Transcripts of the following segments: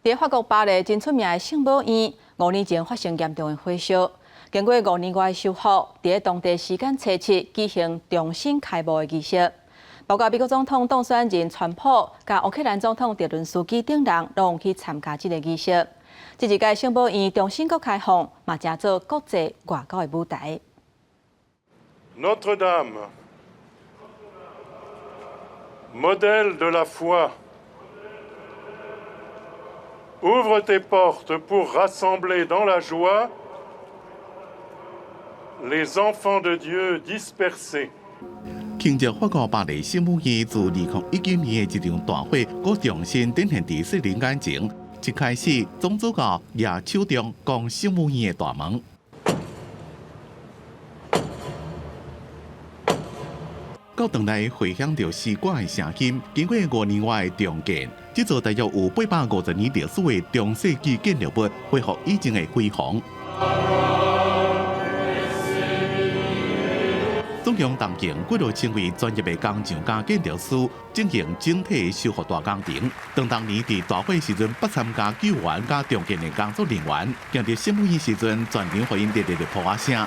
在法国巴黎真出名的圣母院，5年前发生严重的火烧，经过5年外的修复，在当地时间初7举行重新开幕的仪式。包括美国总统当选人川普、甲乌克兰总统泽伦斯基等人拢有去参加这个仪式。这一届圣母院重新搁开放，嘛成做国际外交的舞台。Notre Dame, modèle de la foi, ouvre tes portes pour rassembler dans la joie les enfants de Dieu dispersés. 庆祝法国巴黎圣母院自2019年的一场大火，搁重新展现在世人眼前。一开始，总主教也手中讲圣母院的大门。到堂内回响着诗歌的声音，经过5年外的重建，这座大约有850年历史的中世纪建筑物恢复以前的辉煌。总共动用几多千位专业的工匠加建筑师进行整体修复大工程。当年伫大火时阵不参加救援加重建的工作人员，行伫圣母院时阵，全场回应热烈的呼喊声。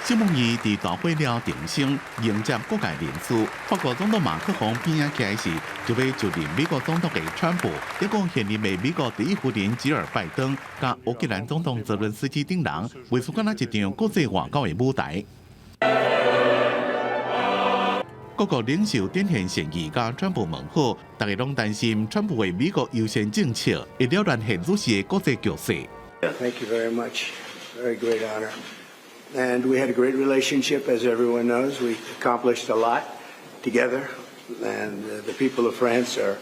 圣母院伫大火了定升，迎接各界人士。法国总统马克龙边仔起来时，就要就任美国总统的川普，一共现任的美国第一夫人吉尔拜登，加乌克兰总统泽伦斯基等人，为出干那一场国际外交的舞台。各国领袖展现善意，甲川普问好，大家拢担心川普的美国优先政策会了乱现如时的国际局势。Thank you very much. Very great honor. And we had a great relationship, as everyone knows. We accomplished a lot together, and the people of France are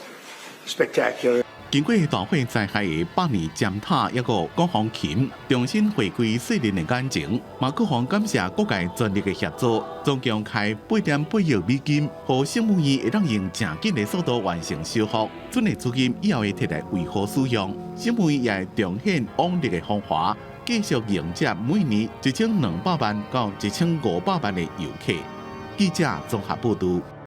spectacular. 经过大火灾害的8年检讨，一个国防琴重新回归世人的眼前。马克龙感谢各界全力的协助，总共开8.8亿美金，让圣母院会当用正紧的速度完成修复。这个资金以后会摕来为何使用？圣母院也会重现往日的风华。继续迎接每年1200万到1500万的游客。记者综合报道。